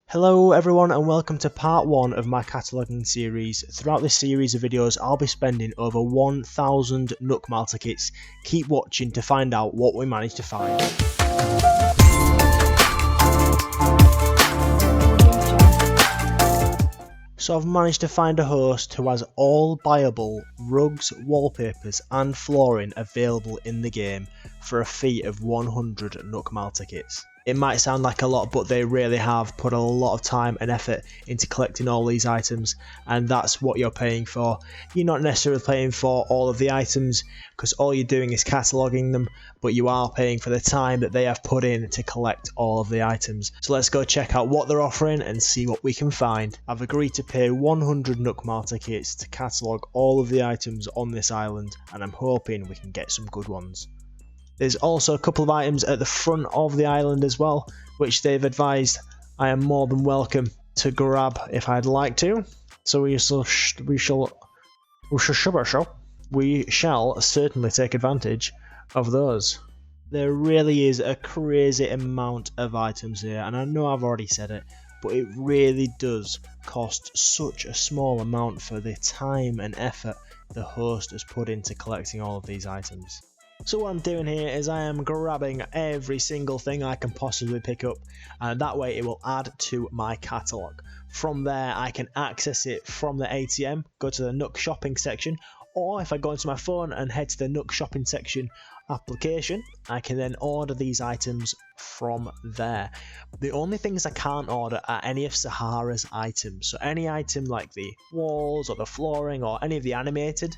Hello everyone and welcome to part 1 of my cataloguing series. Throughout this series of videos I'll be spending over 1000 Nook Malta kits. Keep watching to find out what we managed to find. So I've managed to find a host who has all buyable rugs, wallpapers and flooring available in the game for a fee of 100 Nook Malta kits. It might sound like a lot, but they really have put a lot of time and effort into collecting all these items, and that's what you're paying for. You're not necessarily paying for all of the items because all you're doing is cataloguing them, but you are paying for the time that they have put in to collect all of the items. So let's go check out what they're offering and see what we can find. I've agreed to pay 100 Nook Malta kits to catalogue all of the items on this island, and I'm hoping we can get some good ones. There's also a couple of items at the front of the island as well, which they've advised I am more than welcome to grab if I'd like to. So we shall certainly take advantage of those. There really is a crazy amount of items here, and I know I've already said it, but it really does cost such a small amount for the time and effort the host has put into collecting all of these items. So what I'm doing here is I am grabbing every single thing I can possibly pick up, and that way it will add to my catalogue. From there I can access it from the ATM, go to the Nook shopping section, or if I go into my phone and head to the Nook shopping section application, I can then order these items from there. The only things I can't order are any of Sahara's items, so any item like the walls or the flooring or any of the animated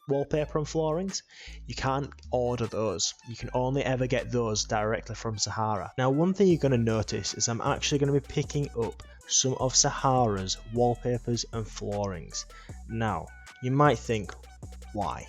wallpaper and floorings, you can't order those. You can only ever get those directly from Sahara. Now one thing you're going to notice is I'm actually going to be picking up some of Sahara's wallpapers and floorings. Now you might think, why?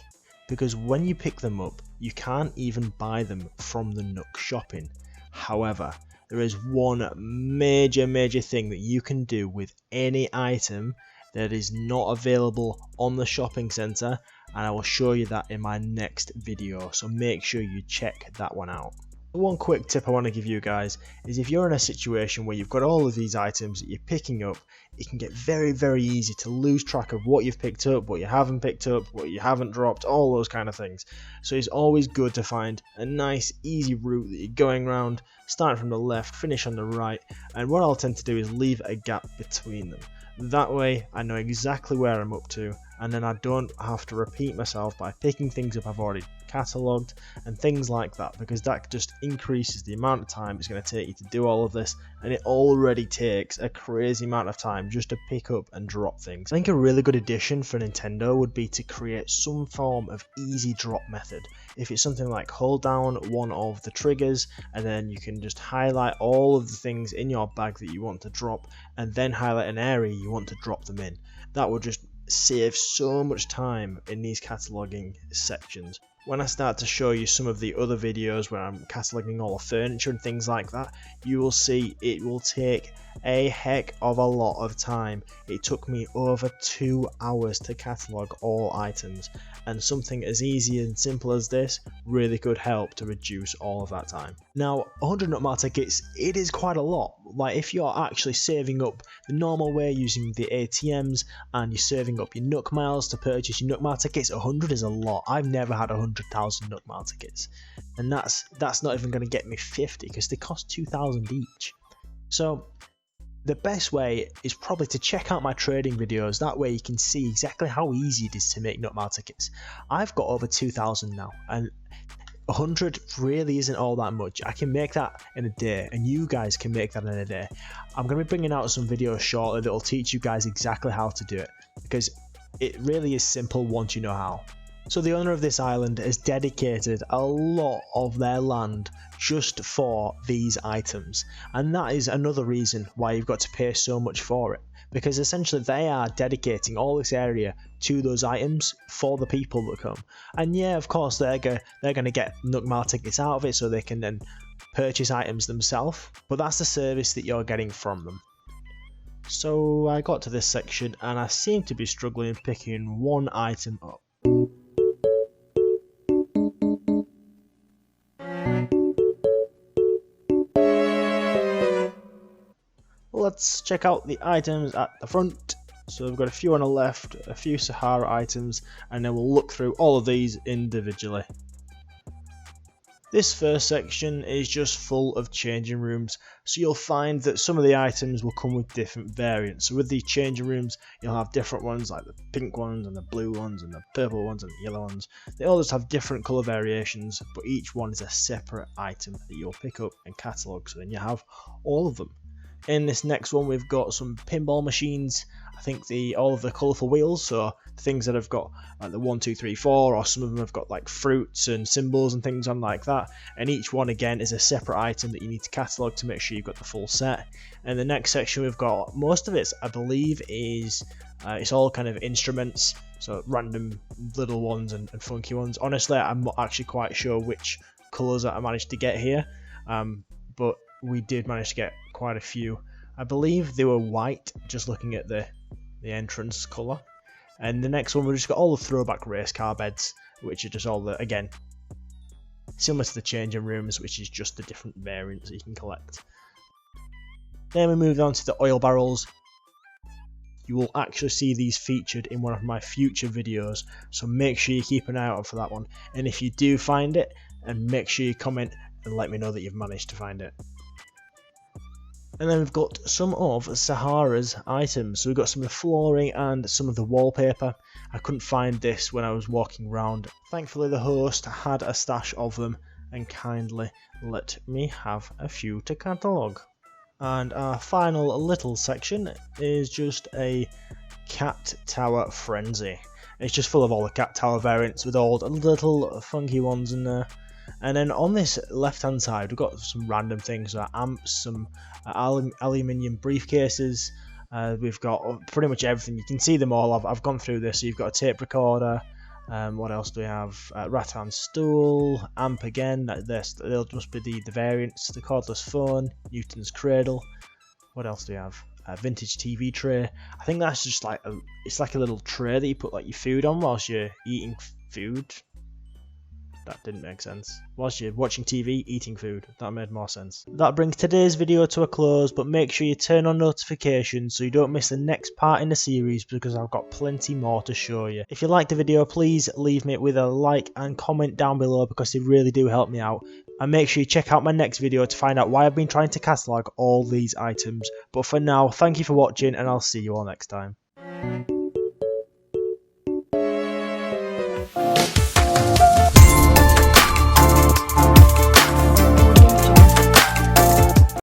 Because when you pick them up you can't even buy them from the Nook shopping. However, there is one major thing that you can do with any item that is not available on the shopping centre, and I will show you that in my next video, so make sure you check that one out. One quick tip I want to give you guys is if you're in a situation where you've got all of these items that you're picking up, it can get very easy to lose track of what you've picked up, what you haven't picked up, what you haven't dropped, all those kind of things. So it's always good to find a nice easy route that you're going around, starting from the left, finish on the right, and what I'll tend to do is leave a gap between them. That way I know exactly where I'm up to, and then I don't have to repeat myself by picking things up I've already catalogued and things like that, because that just increases the amount of time it's going to take you to do all of this, and it already takes a crazy amount of time just to pick up and drop things. I think a really good addition for Nintendo would be to create some form of easy drop method. If it's something like hold down one of the triggers and then you can just highlight all of the things in your bag that you want to drop, and then highlight an area you want to drop them in. That would just save so much time in these cataloguing sections. When I start to show you some of the other videos where I'm cataloguing all the furniture and things like that, you will see it will take a heck of a lot of time. It took me over 2 hours to catalogue all items, and something as easy and simple as this really could help to reduce all of that time. Now 100 Nook Malta kits, it is quite a lot. Like if you're actually saving up the normal way using the ATMs and you're saving up your Nook miles to purchase your Nook Malta kits, 100 is a lot. I've never had 100,000 Nook Malta kits, and that's not even going to get me 50 because they cost 2,000 each. So the best way is probably to check out my trading videos. That way you can see exactly how easy it is to make Nook Malta kits. I've got over 2,000 now, and 100 really isn't all that much. I can make that in a day, and you guys can make that in a day. I'm going to be bringing out some videos shortly that will teach you guys exactly how to do it, because it really is simple once you know how. So the owner of this island has dedicated a lot of their land just for these items, and that is another reason why you've got to pay so much for it, because essentially they are dedicating all this area to those items for the people that come. And yeah, of course they're going to get Nook Malta tickets out of it so they can then purchase items themselves, but that's the service that you're getting from them. So I got to this section and I seem to be struggling picking one item up. let's check out the items at the front. So we've got a few on the left, a few Sahara items, and then we'll look through all of these individually. This first section is just full of changing rooms, so you'll find that some of the items will come with different variants. So with these changing rooms, you'll have different ones like the pink ones and the blue ones and the purple ones and the yellow ones. They all just have different colour variations, but each one is a separate item that you'll pick up and catalogue, so then you have all of them. In this next one, we've got some pinball machines. I think all of the colourful wheels, so things that have got like the 1, 2, 3, 4, or some of them have got like fruits and symbols and things on like that. And each one again is a separate item that you need to catalogue to make sure you've got the full set. And the next section we've got, most of it I believe is it's all kind of instruments, so random little ones and funky ones. Honestly, I'm not actually quite sure which colours that I managed to get here, but we did manage to get quite a few. I believe they were white, just looking at the entrance colour. And the next one, we've just got all the throwback race car beds, which are just all the, again, similar to the changing rooms, which is just the different variants that you can collect. Then we move on to the oil barrels. You will actually see these featured in one of my future videos, so make sure you keep an eye out for that one. And if you do find it, and make sure you comment and let me know that you've managed to find it. And then we've got some of Sahara's items. So we've got some of the flooring and some of the wallpaper. I couldn't find this when I was walking around. Thankfully the host had a stash of them and kindly let me have a few to catalogue. And our final little section is just a cat tower frenzy. It's just full of all the cat tower variants with all the little funky ones in there. And then on this left hand side we've got some random things like amps, some aluminium briefcases, we've got pretty much everything. You can see them all. I've gone through this. So you've got a tape recorder, what else do we have? Rattan stool, amp again, they'll just be the variants, the cordless phone, Newton's cradle. What else do we have? A vintage TV tray. I think that's just like it's like a little tray that you put like your food on whilst you're eating food. That didn't make sense. Whilst you're watching TV, eating food. That made more sense. That brings today's video to a close, but make sure you turn on notifications so you don't miss the next part in the series, because I've got plenty more to show you. If you liked the video, please leave me with a like and comment down below, because they really do help me out. And make sure you check out my next video to find out why I've been trying to catalogue all these items. But for now, thank you for watching and I'll see you all next time.